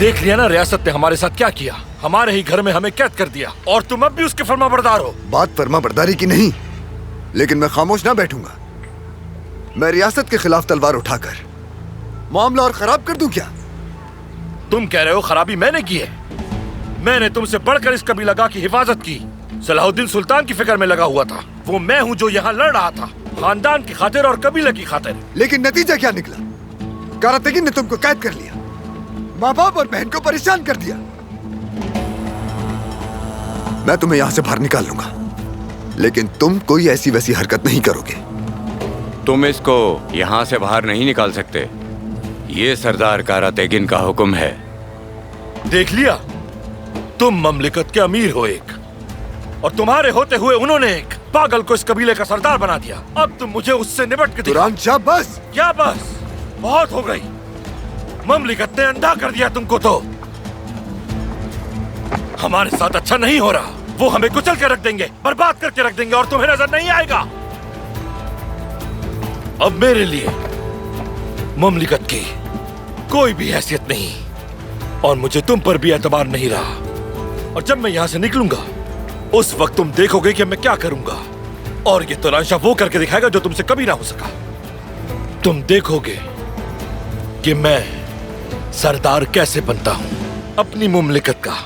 देख लिया ना रियासत ने हमारे साथ क्या किया। हमारे ही घर में हमें कैद कर दिया और तुम अब भी उसके फर्माबरदार हो। बात फर्माबरदारी की नहीं, लेकिन मैं खामोश ना बैठूंगा। मैं रियासत के खिलाफ तलवार उठाकर मामला और खराब कर दूं क्या? तुम कह रहे हो खराबी मैंने की है? मैंने तुमसे बढ़कर इस कबीला की हिफाजत की। सलाहुद्दीन सुल्तान की फिक्र में लगा हुआ था। वो मैं हूँ जो यहाँ लड़ रहा था, खानदान की खातिर और कबीले की खातिर। लेकिन नतीजा क्या निकला? कारातेगिन ने तुमको कैद कर लिया, माँ बाप और बहन को परेशान कर दिया। मैं तुम्हें यहाँ से बाहर निकाल लूंगा, लेकिन तुम कोई ऐसी वैसी हरकत नहीं करोगे। तुम इसको यहाँ से बाहर नहीं निकाल सकते। ये सरदार कारातेगिन का हुक्म है। देख लिया, तुम ममलिकत के अमीर हो एक, और तुम्हारे होते हुए उन्होंने एक पागल को इस कबीले का सरदार बना दिया। अब तुम मुझे उससे निपट के तुरान शाह, बस। क्या बस? बहुत हो गई। ममलिकत ने अंधा कर दिया तुमको। तो हमारे साथ अच्छा नहीं हो रहा। वो हमें कुचल के रख देंगे, बर्बाद करके रख देंगे, और तुम्हें नजर नहीं आएगा। अब मेरे लिए ममलिकत की कोई भी हैसियत नहीं, और मुझे तुम पर भी एतबार नहीं रहा। और जब मैं यहां से निकलूंगा, उस वक्त तुम देखोगे कि मैं क्या करूंगा। और ये तुरान शाह वो करके दिखाएगा जो तुमसे कभी ना हो सका। तुम देखोगे कि मैं सरदार कैसे बनता हूं अपनी मुमलिकत का।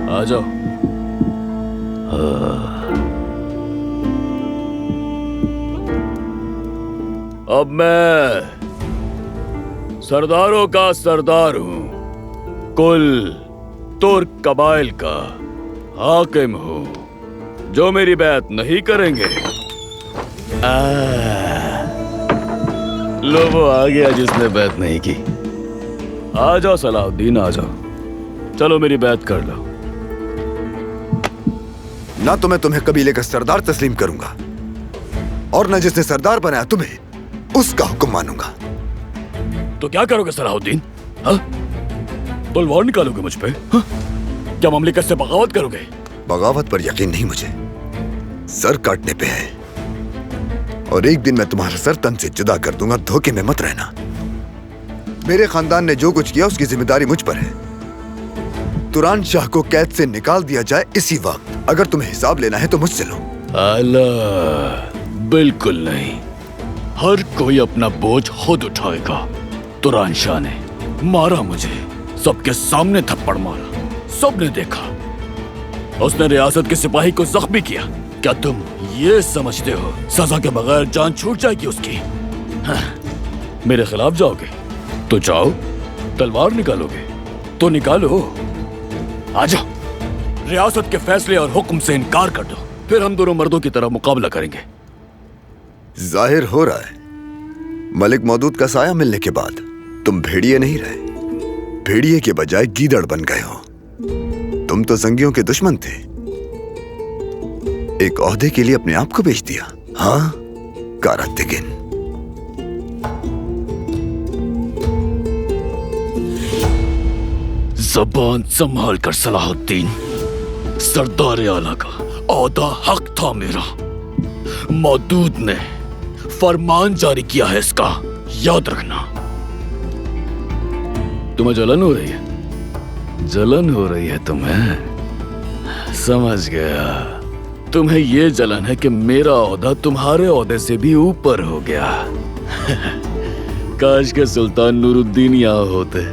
आ जाओ। अब मैं सरदारों का सरदार हूं, कुल तुर्क कबाइल का हाकिम हूं। जो मेरी बात नहीं करेंगे, लो वो आ गया जिसने बात नहीं की। आ जाओ सलाहुद्दीन, आ जाओ। चलो मेरी बात कर लो। ना तो मैं तुम्हें कबीले का सरदार तस्लीम करूंगा, और न जिसने सरदार बनाया तुम्हें उसका हुक्म मानूंगा। तो क्या करोगे सलाहुद्दीन? हाँ? तलवार निकालोगे मुझ पे? हाँ? क्या ममलिकत से बगावत करोगे? बगावत पर यकीन नहीं मुझे, सर काटने पे है। और एक दिन मैं तुम्हारा सर तन से जुदा कर दूंगा। धोखे में मत रहना। मेरे खानदान ने जो कुछ किया उसकी जिम्मेदारी मुझ पर है। तुरान शाह को कैद से निकाल दिया जाए इसी वक्त। अगर तुम्हें हिसाब लेना है तो मुझसे लो। अल्लाह, बिल्कुल नहीं। हर कोई अपना बोझ खुद उठाएगा। तुरान शाह ने मारा मुझे, सबके सामने थप्पड़ मारा, सबने देखा। उसने रियासत के सिपाही को जख्मी किया। क्या तुम ये समझते हो सजा के बगैर जान छूट जाएगी उसकी? हाँ, मेरे खिलाफ जाओगे तो जाओ, तलवार निकालोगे तो निकालो। आ जाओ, रियासत के फैसले और हुक्म से इनकार कर दो, फिर हम दोनों मर्दों की तरह मुकाबला करेंगे। जाहिर हो रहा है मलिक मौदूद का साया मिलने के बाद तुम भेड़िए नहीं रहे, भेड़िए के बजाय गीदड़ बन गए हो। तुम तो जंगियों के दुश्मन थे, एक ओहदे के लिए अपने आप को बेच दिया। हाँ कारातेगिन, ज़बान संभाल कर सलाहुद्दीन। सरदार आला का ओहदा हक था मेरा। मौदूद ने फरमान जारी किया है इसका, याद रखना। तुम्हें जलन हो रही है? जलन हो रही है तुम्हें? समझ गया। तुम्हें ये जलन है कि मेरा ओहदा तुम्हारे ओहदे से भी ऊपर हो गया। काश के सुल्तान नूरुद्दीन यहाँ होते,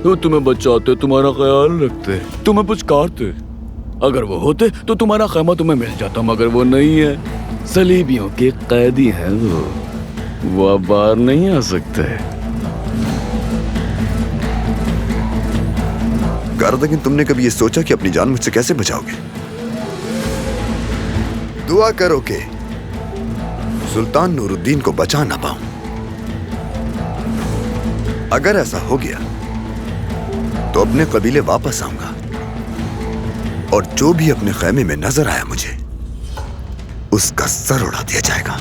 तो तुम्हें बचाते, तुम्हारा ख्याल रखते, तुम्हें पुचकारते। अगर वो होते तो तुम्हारा खैमा तुम्हें मिल जाता, मगर वो नहीं है। सलीबियों के कैदी हैं वो अब बाहर नहीं आ सकते। कारातेगिन, तुमने कभी ये सोचा कि अपनी जान मुझसे कैसे बचाओगे? दुआ करो कि सुल्तान नूरुद्दीन को बचा ना पाऊं। अगर ऐसा हो गया तो अपने कबीले वापस आऊंगा, और जो भी अपने खैमे में नजर आया मुझे, उसका सर उड़ा दिया जाएगा।